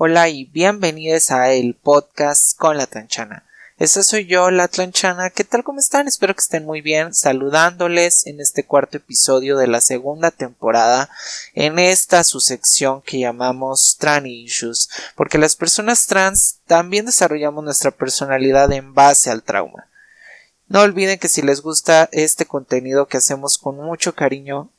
Hola y bienvenidos a el podcast con la Tlanchana. Esta soy yo, la Tlanchana. ¿Qué tal? ¿Cómo están? Espero que estén muy bien. Saludándoles en este cuarto episodio de la segunda temporada en esta su sección que llamamos Trans Issues, porque las personas trans también desarrollamos nuestra personalidad en base al trauma. No olviden que si les gusta este contenido que hacemos con mucho cariño,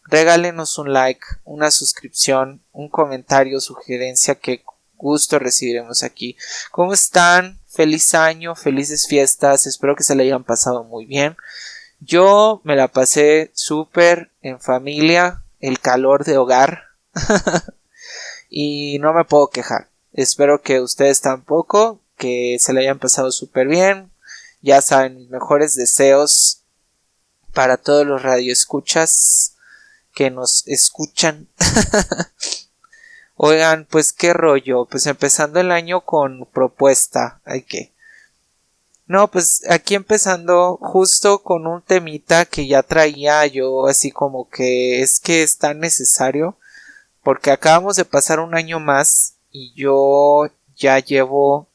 regálenos un like, una suscripción, un comentario, sugerencia que gusto recibiremos aquí. ¿Cómo están? Feliz año, felices fiestas, espero que se le hayan pasado muy bien. Yo me la pasé súper en familia, el calor de hogar y no me puedo quejar. Espero que ustedes tampoco, que se le hayan pasado súper bien. Ya saben, mis mejores deseos para todos los radioescuchas que nos escuchan. Oigan, pues qué rollo, pues empezando el año con propuesta, No, pues aquí empezando justo con un temita que ya traía yo, así como que es tan necesario, porque acabamos de pasar un año más y yo ya llevo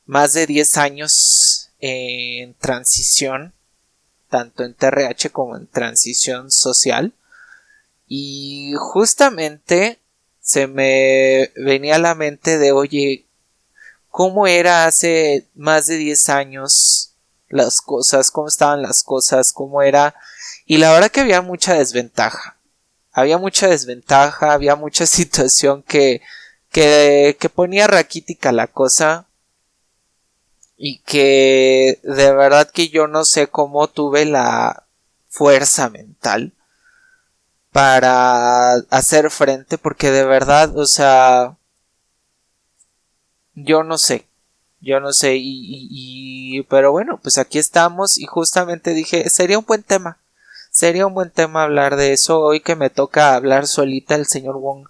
más de 10 años en transición, tanto en TRH como en transición social. Y justamente se me venía a la mente de, oye, ¿cómo era hace más de 10 años las cosas? ¿Cómo estaban las cosas? ¿Cómo era? Y la verdad que había mucha desventaja. Había mucha situación que ponía raquítica la cosa. Y que de verdad que yo no sé cómo tuve la fuerza mental para hacer frente, porque de verdad, o sea, yo no sé, pero bueno, pues aquí estamos y justamente dije, sería un buen tema hablar de eso. Hoy que me toca hablar solita, el señor Wong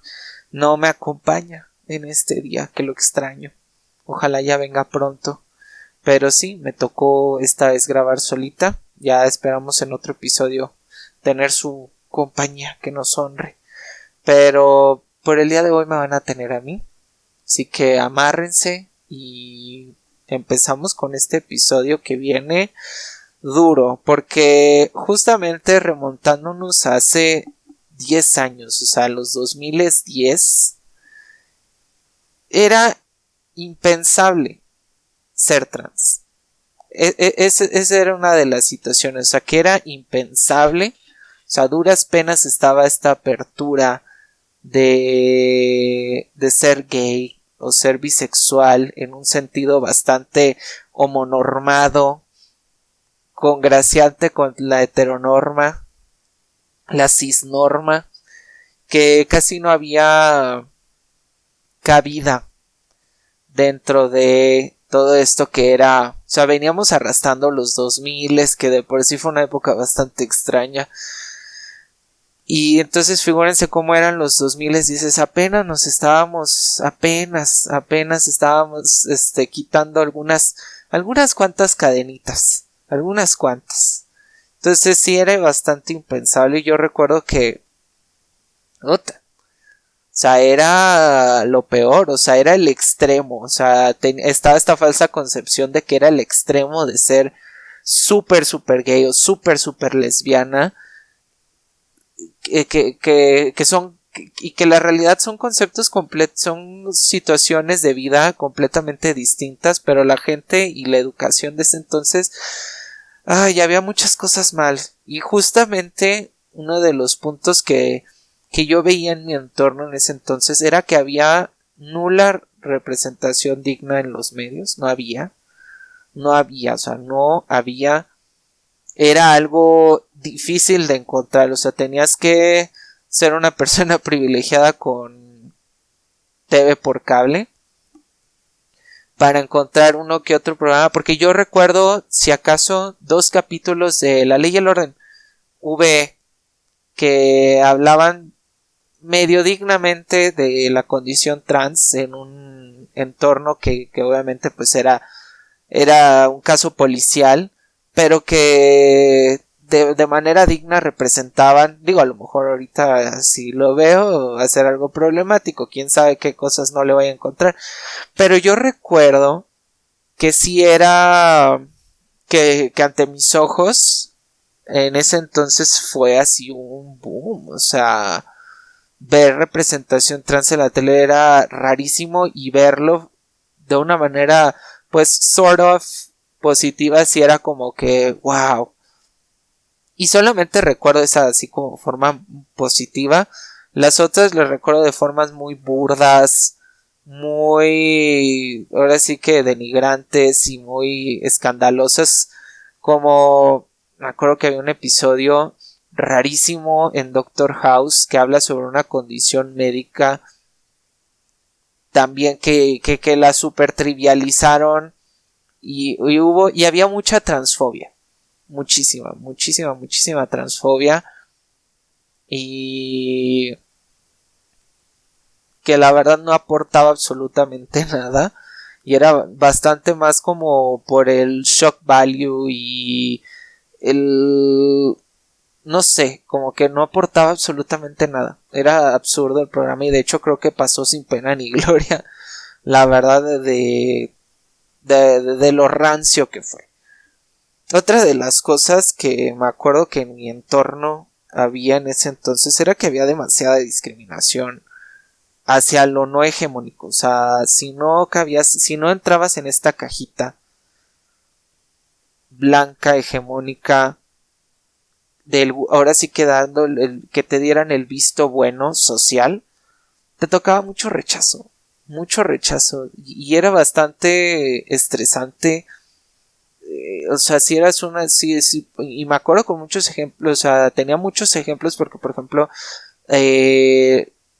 no me acompaña en este día, que lo extraño, ojalá ya venga pronto, pero sí, me tocó esta vez grabar solita, ya esperamos en otro episodio tener su compañía que nos honre. Pero por el día de hoy me van a tener a mí. Así que amárrense y empezamos con este episodio que viene duro. Porque justamente remontándonos hace 10 años, o sea, los 2010, era impensable ser trans. Esa era una de las situaciones, o sea, que era impensable. O sea, a duras penas estaba esta apertura de ser gay o ser bisexual en un sentido bastante homonormado, congraciante con la heteronorma, la cisnorma, que casi no había cabida dentro de todo esto que era, o sea, veníamos arrastrando los 2000, que de por sí fue una época bastante extraña. Y entonces figúrense cómo eran los 2000, dices, apenas estábamos quitando algunas cuantas cadenitas, algunas cuantas. Entonces sí era bastante impensable y yo recuerdo que, o sea, era lo peor, o sea, era el extremo, o sea, estaba esta falsa concepción de que era el extremo de ser súper, súper gay o súper, súper lesbiana, que son y que la realidad son conceptos son situaciones de vida completamente distintas, pero la gente y la educación de ese entonces, había muchas cosas mal. Y justamente uno de los puntos que yo veía en mi entorno en ese entonces era que había nula representación digna en los medios. O sea, no había, era algo difícil de encontrar, o sea, tenías que ser una persona privilegiada con TV por cable para encontrar uno que otro programa, porque yo recuerdo, si acaso, 2 capítulos de La Ley y el Orden V que hablaban medio dignamente de la condición trans en un entorno que obviamente pues era un caso policial, pero que de manera digna representaban, digo, a lo mejor ahorita si lo veo va a ser algo problemático, quién sabe qué cosas no le voy a encontrar, pero yo recuerdo que sí era que ante mis ojos en ese entonces fue así un boom, o sea, ver representación trans en la tele era rarísimo y verlo de una manera pues sort of positiva sí era como que wow. Y solamente recuerdo esa así como forma positiva. Las otras las recuerdo de formas muy burdas, muy ahora sí que denigrantes y muy escandalosas. Como me acuerdo que había un episodio rarísimo en Doctor House que habla sobre una condición médica también que la super trivializaron y había mucha transfobia, muchísima transfobia y que la verdad no aportaba absolutamente nada y era bastante más como por el shock value y el no sé, como que no aportaba absolutamente nada. Era absurdo el programa y de hecho creo que pasó sin pena ni gloria. La verdad de lo rancio que fue. Otra de las cosas que me acuerdo que en mi entorno había en ese entonces era que había demasiada discriminación hacia lo no hegemónico. O sea, si no entrabas en esta cajita blanca hegemónica ahora sí que dando que te dieran el visto bueno social, te tocaba mucho rechazo y era bastante estresante. O sea, si eras una, sí, y me acuerdo con muchos ejemplos, o sea, tenía muchos ejemplos porque, por ejemplo,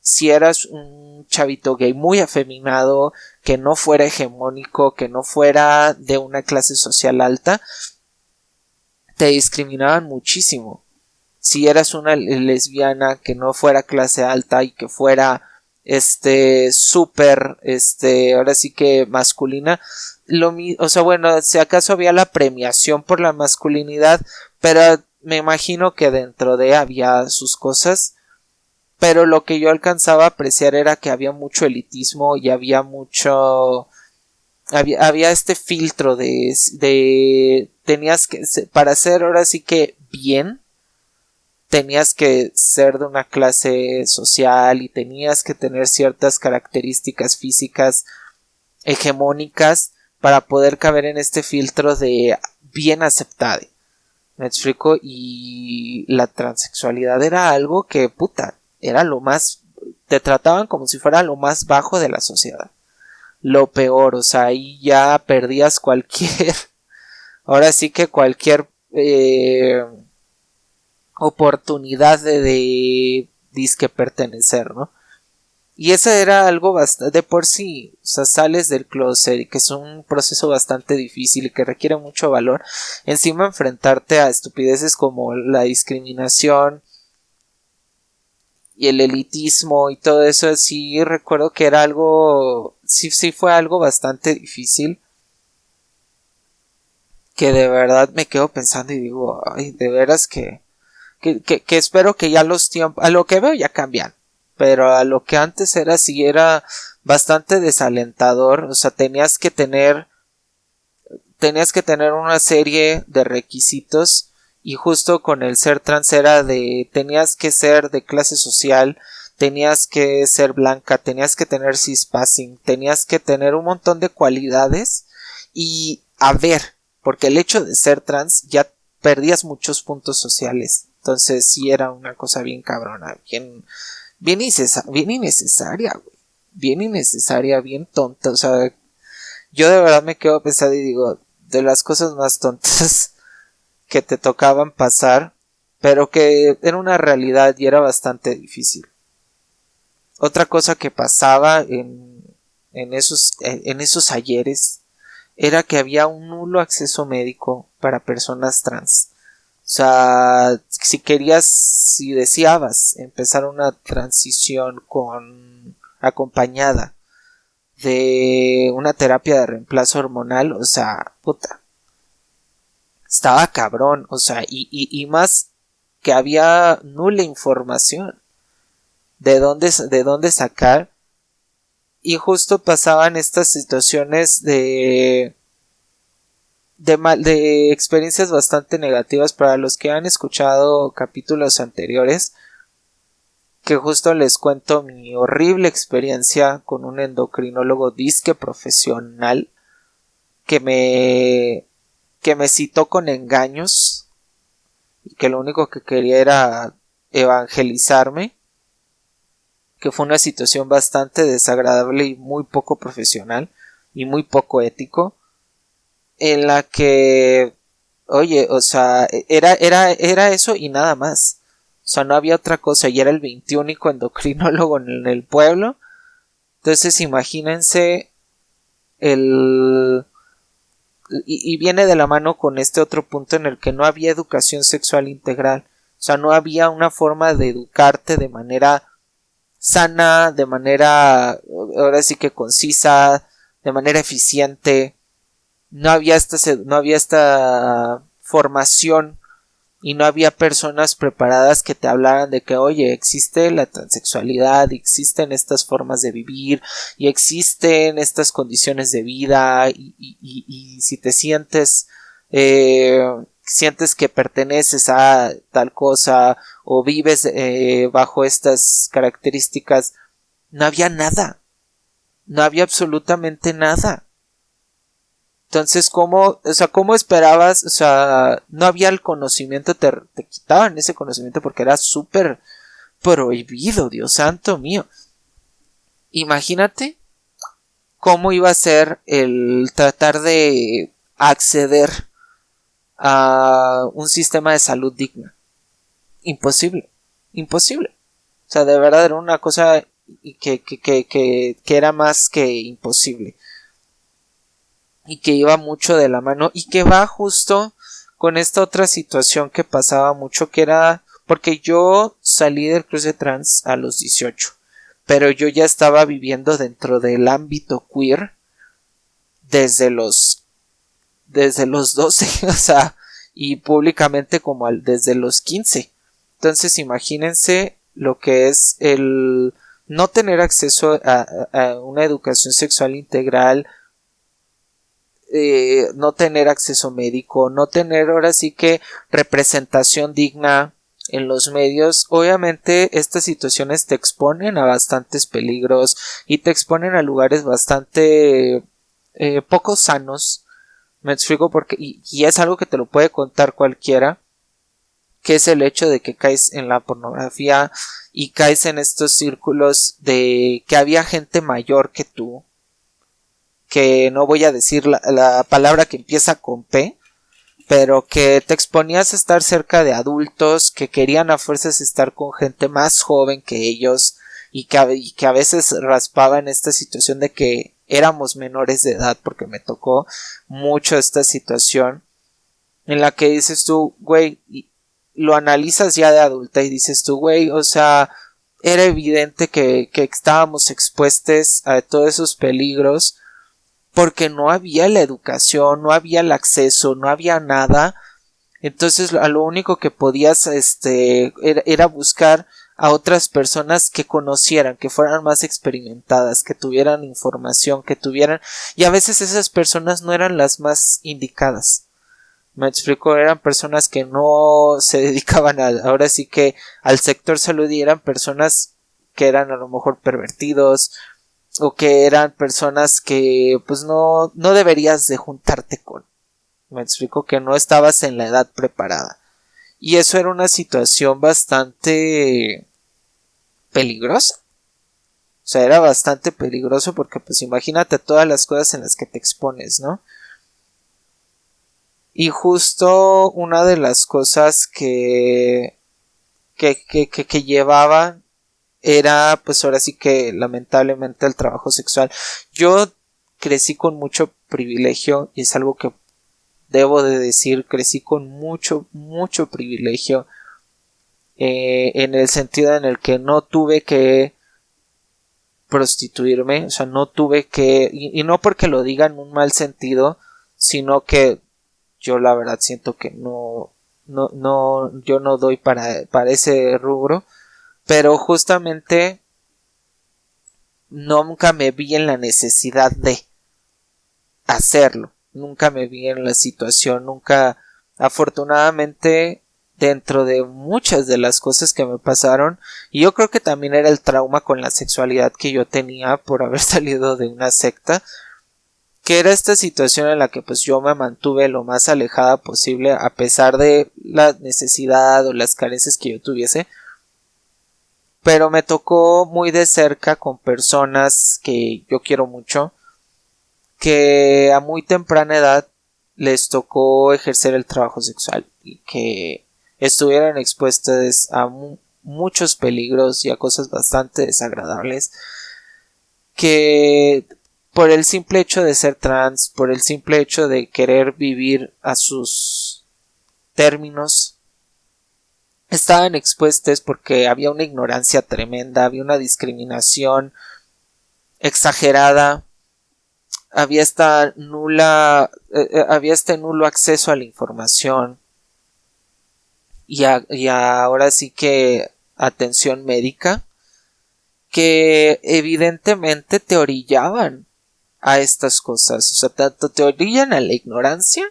si eras un chavito gay muy afeminado, que no fuera hegemónico, que no fuera de una clase social alta, te discriminaban muchísimo. Si eras una lesbiana que no fuera clase alta y que fuera súper ahora sí que masculina, o sea, bueno, si acaso había la premiación por la masculinidad, pero me imagino que dentro de había sus cosas, pero lo que yo alcanzaba a apreciar era que había mucho elitismo y había mucho había este filtro de tenías que para ser ahora sí que bien tenías que ser de una clase social y tenías que tener ciertas características físicas hegemónicas para poder caber en este filtro de bien aceptado. ¿Me explico? Y la transexualidad era algo que, puta, era lo más... Te trataban como si fuera lo más bajo de la sociedad. Lo peor, o sea, ahí ya perdías cualquier... Ahora sí que cualquier... oportunidad de disque pertenecer, ¿no? Y eso era algo bastante de por sí, o sea, sales del closet y que es un proceso bastante difícil y que requiere mucho valor. Encima enfrentarte a estupideces como la discriminación y el elitismo y todo eso, sí recuerdo que era algo, sí fue algo bastante difícil. Que de verdad me quedo pensando y digo, ay, de veras que espero que ya los tiempos, a lo que veo ya cambian, pero a lo que antes era sí era bastante desalentador, o sea, tenías que tener una serie de requisitos y justo con el ser trans era tenías que ser de clase social, tenías que ser blanca, tenías que tener cispassing, tenías que tener un montón de cualidades y a ver, porque el hecho de ser trans ya perdías muchos puntos sociales. Entonces sí era una cosa bien cabrona, bien innecesaria, güey. Bien innecesaria, bien tonta. O sea, yo de verdad me quedo pensando y digo, de las cosas más tontas que te tocaban pasar, pero que era una realidad y era bastante difícil. Otra cosa que pasaba en esos ayeres era que había un nulo acceso médico para personas trans. O sea, si deseabas empezar una transición acompañada de una terapia de reemplazo hormonal, o sea, puta, estaba cabrón, o sea, y más que había nula información de dónde sacar, y justo pasaban estas situaciones de experiencias bastante negativas para los que han escuchado capítulos anteriores, que justo les cuento mi horrible experiencia con un endocrinólogo disque profesional que me citó con engaños y que lo único que quería era evangelizarme, que fue una situación bastante desagradable y muy poco profesional y muy poco ético, en la que, oye, o sea, era eso y nada más. O sea, no había otra cosa y era el 21 endocrinólogo en el pueblo. Entonces imagínense el... Y viene de la mano con este otro punto en el que no había educación sexual integral. O sea, no había una forma de educarte de manera sana, de manera, ahora sí que concisa, de manera eficiente. No había esta formación y no había personas preparadas que te hablaran de que, oye, existe la transexualidad, existen estas formas de vivir y existen estas condiciones de vida y si te sientes que perteneces a tal cosa o vives bajo estas características, no había nada, no había absolutamente nada. Entonces, ¿cómo esperabas? O sea, no había el conocimiento, te quitaban ese conocimiento porque era súper prohibido, Dios santo mío. Imagínate cómo iba a ser el tratar de acceder a un sistema de salud digna. Imposible, imposible. O sea, de verdad era una cosa que era más que imposible. Y que iba mucho de la mano y que va justo con esta otra situación que pasaba mucho, que era porque yo salí del cruce trans a los 18, pero yo ya estaba viviendo dentro del ámbito queer desde los 12, o sea, y públicamente como desde los 15. Entonces imagínense lo que es el no tener acceso a una educación sexual integral, no tener acceso médico, no tener ahora sí que representación digna en los medios. Obviamente estas situaciones te exponen a bastantes peligros y te exponen a lugares bastante poco sanos. Me explico porque y es algo que te lo puede contar cualquiera, que es el hecho de que caes en la pornografía y caes en estos círculos de que había gente mayor que tú, que no voy a decir la palabra que empieza con P, pero que te exponías a estar cerca de adultos que querían a fuerzas estar con gente más joven que ellos y que a veces raspaban esta situación de que éramos menores de edad, porque me tocó mucho esta situación en la que dices tú, güey, lo analizas ya de adulta y dices tú, güey, o sea, era evidente que estábamos expuestos a todos esos peligros porque no había la educación, no había el acceso, no había nada. Entonces a lo único que podías era buscar a otras personas que conocieran, que fueran más experimentadas, que tuvieran información, que tuvieran, y a veces esas personas no eran las más indicadas. Me explico, eran personas que no se dedicaban ahora sí que al sector salud, y eran personas que eran a lo mejor pervertidos o que eran personas que pues no deberías de juntarte con. Me explico, que no estabas en la edad preparada. Y eso era una situación bastante peligrosa. O sea, era bastante peligroso porque pues imagínate todas las cosas en las que te expones, ¿no? Y justo una de las cosas que llevaba era pues ahora sí que lamentablemente el trabajo sexual. Yo crecí con mucho privilegio y es algo que debo de decir, crecí con mucho privilegio, en el sentido en el que no tuve que prostituirme, o sea, no tuve que, y no porque lo diga en un mal sentido, sino que yo la verdad siento que yo no doy para ese rubro, pero justamente nunca me vi en la necesidad de hacerlo, nunca me vi en la situación, nunca, afortunadamente, dentro de muchas de las cosas que me pasaron, y yo creo que también era el trauma con la sexualidad que yo tenía por haber salido de una secta, que era esta situación en la que pues yo me mantuve lo más alejada posible a pesar de la necesidad o las carencias que yo tuviese, pero me tocó muy de cerca con personas que yo quiero mucho, que a muy temprana edad les tocó ejercer el trabajo sexual y que estuvieran expuestas a muchos peligros y a cosas bastante desagradables, que por el simple hecho de ser trans, por el simple hecho de querer vivir a sus términos, estaban expuestas porque había una ignorancia tremenda, había una discriminación exagerada, había había este nulo acceso a la información y ahora sí que atención médica, que evidentemente te orillaban a estas cosas, o sea, tanto te orillan a la ignorancia,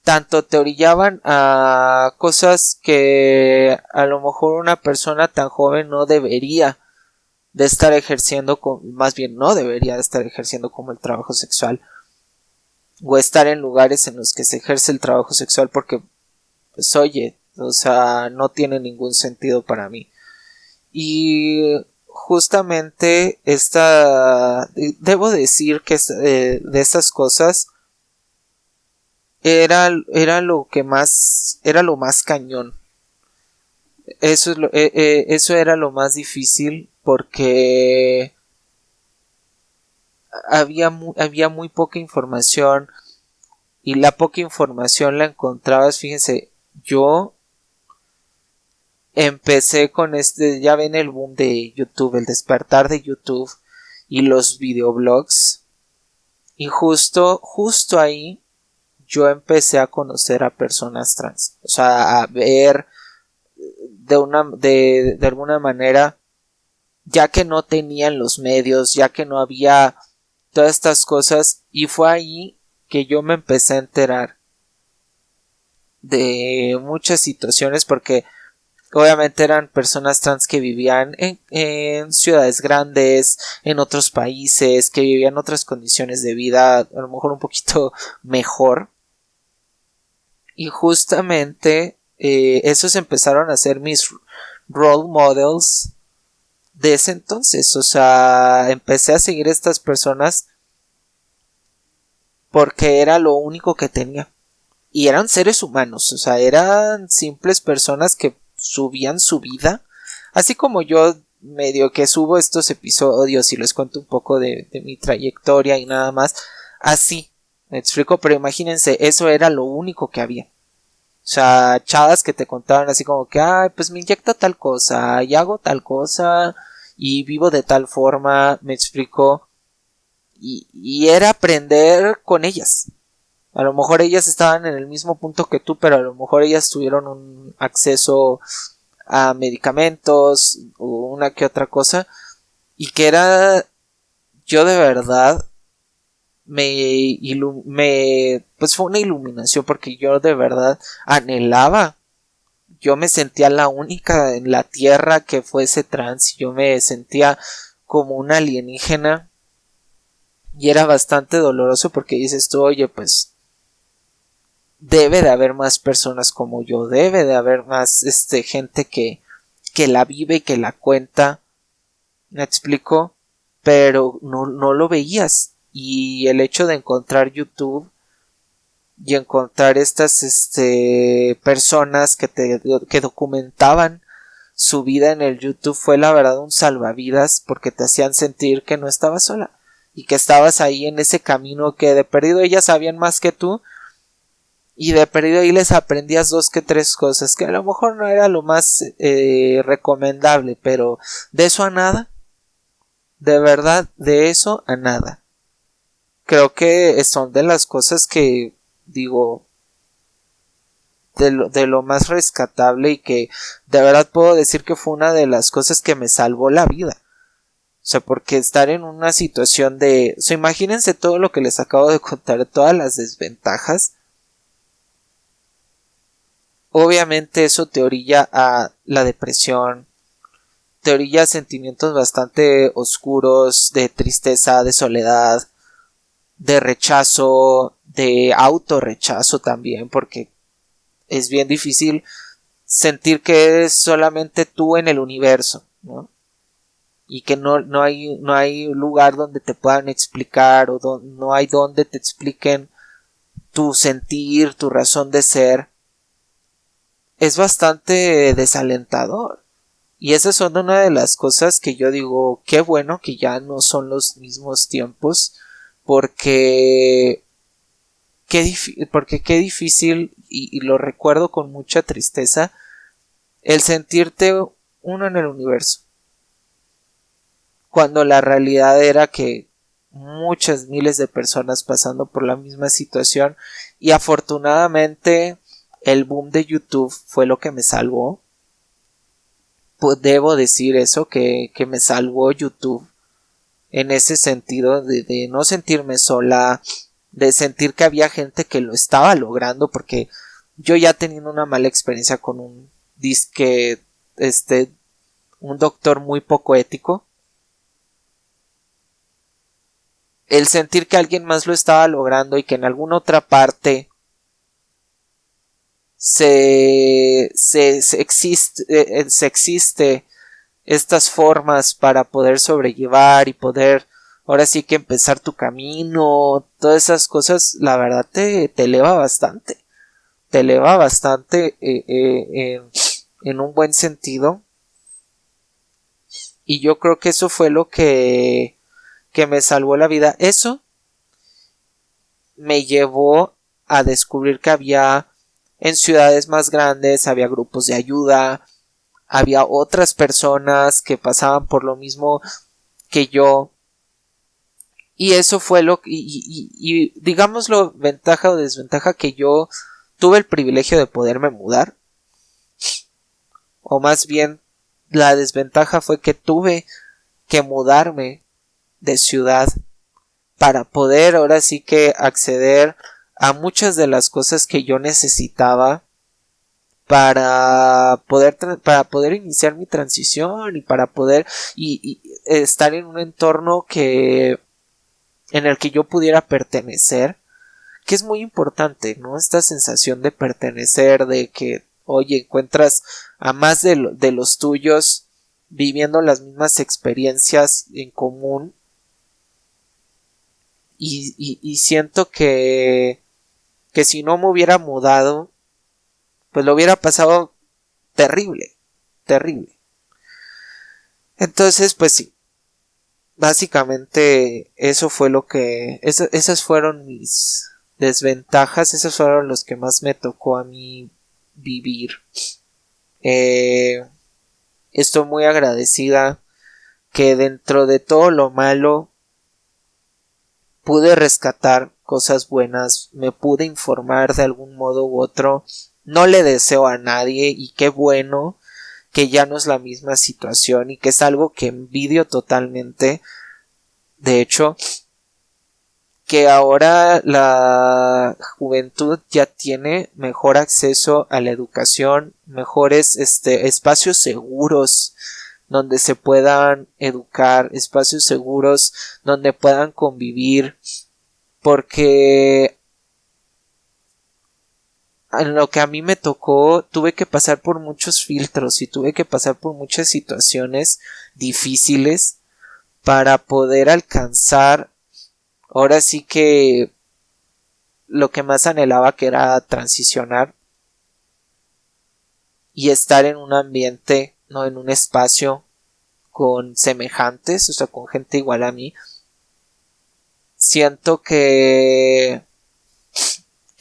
tanto te orillaban a cosas que a lo mejor una persona tan joven no debería de estar ejerciendo, más bien no debería de estar ejerciendo como el trabajo sexual, o estar en lugares en los que se ejerce el trabajo sexual, porque pues oye, o sea, no tiene ningún sentido para mí. Y justamente debo decir que de esas cosas era lo más cañón. Eso era lo más difícil porque había muy poca información, y la poca información la encontrabas, fíjense, yo empecé con ya ven el boom de YouTube, el despertar de YouTube y los videoblogs, y justo ahí yo empecé a conocer a personas trans, o sea, a ver de alguna manera, ya que no tenían los medios, ya que no había todas estas cosas, y fue ahí que yo me empecé a enterar de muchas situaciones, porque obviamente eran personas trans que vivían en ciudades grandes, en otros países, que vivían otras condiciones de vida, a lo mejor un poquito mejor, y justamente esos empezaron a ser mis role models de ese entonces. O sea, empecé a seguir a estas personas porque era lo único que tenía, y eran seres humanos, o sea, eran simples personas que subían su vida, así como yo medio que subo estos episodios y les cuento un poco de mi trayectoria y nada más, así, me explico, pero imagínense, eso era lo único que había. O sea, chavas que te contaban así como que, ay, pues me inyecto tal cosa, y hago tal cosa, y vivo de tal forma, me explico, y era aprender con ellas. A lo mejor ellas estaban en el mismo punto que tú, pero a lo mejor ellas tuvieron un acceso a medicamentos o una que otra cosa, y que era, yo de verdad pues fue una iluminación, porque yo de verdad anhelaba, yo me sentía la única en la tierra que fuese trans, y yo me sentía como una alienígena, y era bastante doloroso porque dices tú, oye, pues debe de haber más personas como yo, debe de haber más gente que la vive y que la cuenta, me explico, pero no lo veías. Y el hecho de encontrar YouTube y encontrar estas personas que documentaban su vida en el YouTube fue la verdad un salvavidas, porque te hacían sentir que no estabas sola y que estabas ahí en ese camino, que de perdido ellas sabían más que tú, y de perdido ahí les aprendías 2 que 3 cosas que a lo mejor no era lo más recomendable, pero de eso a nada, de verdad, de eso a nada. Creo que son de las cosas que digo, de lo más rescatable y que de verdad puedo decir que fue una de las cosas que me salvó la vida. O sea, porque estar en una situación de... O sea, imagínense todo lo que les acabo de contar, todas las desventajas. Obviamente eso te orilla a la depresión, te orilla a sentimientos bastante oscuros, de tristeza, de soledad, de rechazo, de autorrechazo también, porque es bien difícil sentir que eres solamente tú en el universo, ¿no? Y que no hay lugar donde te puedan explicar o no hay donde te expliquen tu sentir, tu razón de ser. Es bastante desalentador. Y esas son una de las cosas que yo digo, qué bueno que ya no son los mismos tiempos, porque qué difícil, y lo recuerdo con mucha tristeza, el sentirte uno en el universo. Cuando la realidad era que muchas miles de personas pasando por la misma situación, y afortunadamente el boom de YouTube fue lo que me salvó. Pues debo decir eso, que me salvó YouTube en ese sentido de no sentirme sola, de sentir que había gente que lo estaba logrando, porque yo ya teniendo una mala experiencia con un disque, un doctor muy poco ético, el sentir que alguien más lo estaba logrando y que en alguna otra parte se existe estas formas para poder sobrellevar y poder ahora sí que empezar tu camino, todas esas cosas, la verdad te eleva bastante, en un buen sentido. Y yo creo que eso fue lo que me salvó la vida. Eso me llevó a descubrir que había en ciudades más grandes, había grupos de ayuda, había otras personas que pasaban por lo mismo que yo. Y eso fue y digámoslo, ventaja o desventaja, que yo tuve el privilegio de poderme mudar. O más bien, la desventaja fue que tuve que mudarme de ciudad para poder ahora sí que acceder a muchas de las cosas que yo necesitaba para poder iniciar mi transición y para poder y estar en un entorno en el que yo pudiera pertenecer, que es muy importante, ¿no? Esta sensación de pertenecer, de que, oye, encuentras a más de los tuyos viviendo las mismas experiencias en común. Y siento que si no me hubiera mudado, pues lo hubiera pasado terrible. Entonces, pues sí, básicamente eso fue esas fueron mis desventajas, esos fueron los que más me tocó a mí vivir. Estoy muy agradecida que dentro de todo lo malo pude rescatar cosas buenas, me pude informar de algún modo u otro. No le deseo a nadie, y qué bueno que ya no es la misma situación, y que es algo que envidio totalmente. De hecho, que ahora la juventud ya tiene mejor acceso a la educación, mejores espacios seguros donde se puedan educar, espacios seguros donde puedan convivir, porque en lo que a mí me tocó tuve que pasar por muchos filtros y tuve que pasar por muchas situaciones difíciles para poder alcanzar ahora sí que lo que más anhelaba, que era transicionar y estar en un ambiente, no en un espacio con semejantes, o sea, con gente igual a mí. Siento que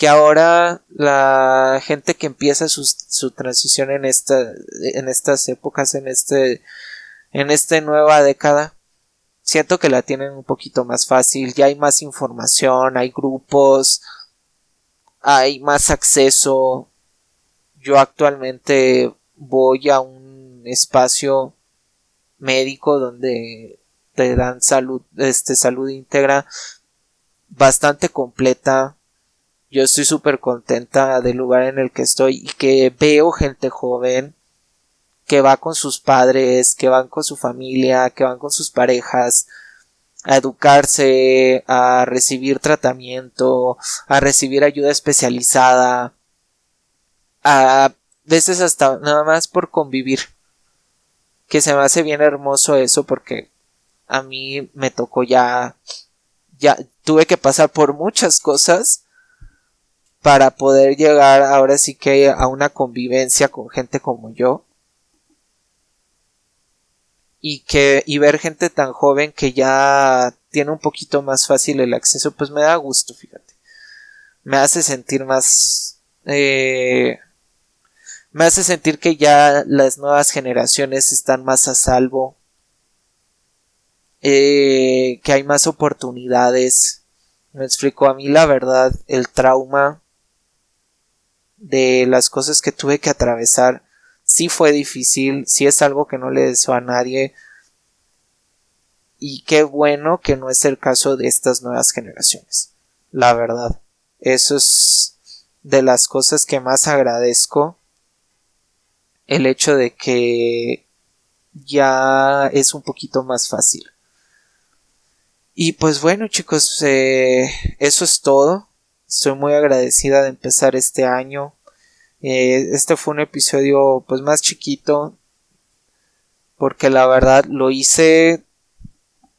ahora la gente que empieza su transición en estas épocas, en esta nueva década, siento que la tienen un poquito más fácil. Ya hay más información, hay grupos, hay más acceso, Yo actualmente voy a un espacio médico donde te dan salud íntegra bastante completa. Yo estoy súper contenta del lugar en el que estoy y que veo gente joven que va con sus padres, que van con su familia, que van con sus parejas a educarse, a recibir tratamiento, a recibir ayuda especializada, a veces hasta nada más por convivir. Que se me hace bien hermoso eso porque a mí me tocó ya tuve que pasar por muchas cosas para poder llegar ahora sí que a una convivencia con gente como yo y ver gente tan joven que ya tiene un poquito más fácil el acceso, pues me da gusto, fíjate. Me hace sentir más me hace sentir que ya las nuevas generaciones están más a salvo, que hay más oportunidades. Me explico, a mí la verdad, el trauma de las cosas que tuve que atravesar sí fue difícil, sí es algo que no le deseo a nadie y qué bueno que no es el caso de estas nuevas generaciones, la verdad. Eso es de las cosas que más agradezco, el hecho de que ya es un poquito más fácil. Y pues bueno, chicos, eso es todo. Estoy muy agradecida de empezar este año. Este fue un episodio pues más chiquito porque la verdad lo hice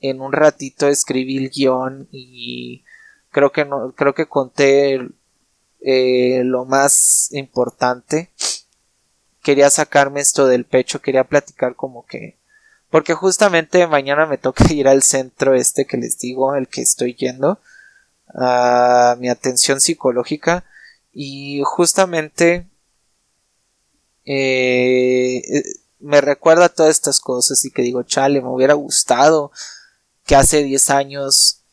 en un ratito, escribí el guión y creo que conté lo más importante. Quería sacarme esto del pecho, quería platicar como que porque justamente mañana me toca ir al centro que les digo, el que estoy yendo, a mi atención psicológica y justamente me recuerda todas estas cosas y que digo, chale, me hubiera gustado que hace 10 años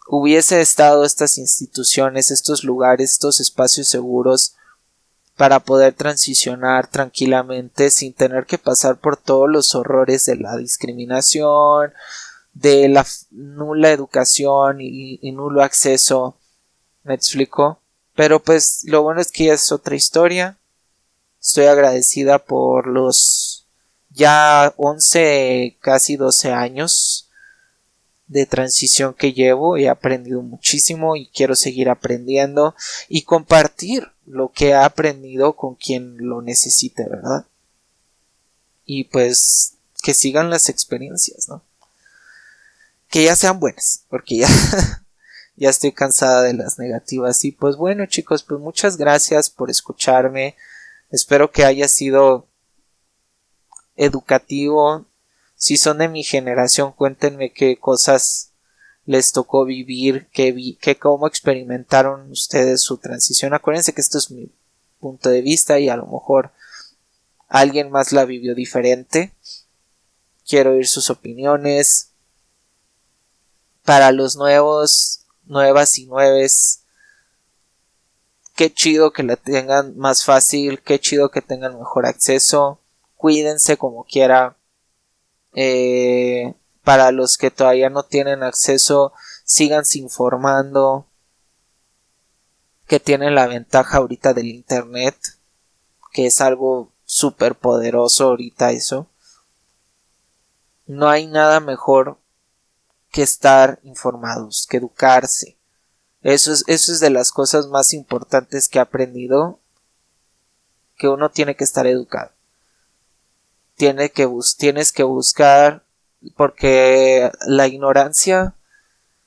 hubiese estado estas instituciones, estos lugares, estos espacios seguros para poder transicionar tranquilamente sin tener que pasar por todos los horrores de la discriminación, de la nula educación y nulo acceso. ¿Me explico? Pero pues lo bueno es que ya es otra historia. Estoy agradecida por los ya 11, casi 12 años de transición que llevo. He aprendido muchísimo y quiero seguir aprendiendo y compartir lo que he aprendido con quien lo necesite, ¿verdad? Y pues que sigan las experiencias, ¿no? Que ya sean buenas, porque ya ya estoy cansada de las negativas. Y pues bueno, chicos, pues muchas gracias por escucharme. Espero que haya sido educativo. Si son de mi generación, cuéntenme qué cosas les tocó vivir, que cómo experimentaron ustedes su transición. Acuérdense que esto es mi punto de vista y a lo mejor alguien más la vivió diferente. Quiero oír sus opiniones. Para los nuevas y nueves, qué chido que la tengan más fácil, qué chido que tengan mejor acceso. Cuídense como quiera. Para los que todavía no tienen acceso, síganse informando, que tienen la ventaja ahorita del internet, que es algo súper poderoso ahorita eso. No hay nada mejor que estar informados, que educarse. Eso es de las cosas más importantes que he aprendido, que uno tiene que estar educado. Tienes que buscar, porque la ignorancia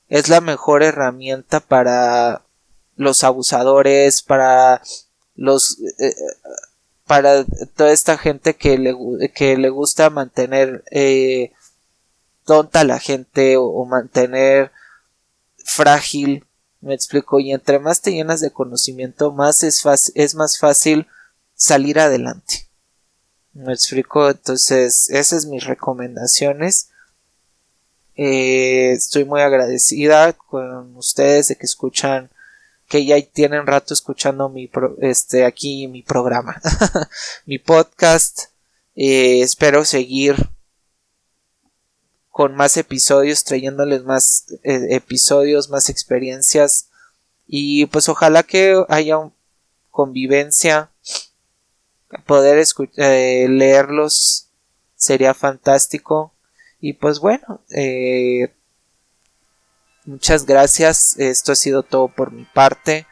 es la mejor herramienta para los abusadores, para para toda esta gente que le gusta mantener tonta a la gente o mantener frágil. Me explico, y entre más te llenas de conocimiento, más es más fácil salir adelante. Me explico, entonces esas son mis recomendaciones. Estoy muy agradecida con ustedes de que escuchan que ya tienen rato escuchando aquí mi programa, mi podcast. Espero seguir con más episodios, trayéndoles más episodios, más experiencias, y pues ojalá que haya convivencia, poder leerlos sería fantástico. Y pues bueno, muchas gracias, esto ha sido todo por mi parte.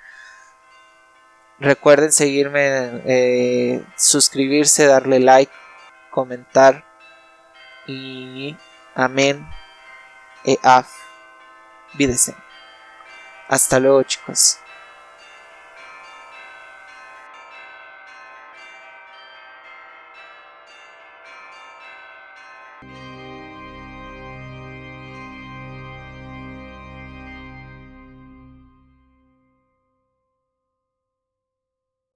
Recuerden seguirme, suscribirse, darle like, comentar, y amén, af, vídese. Hasta luego, chicos.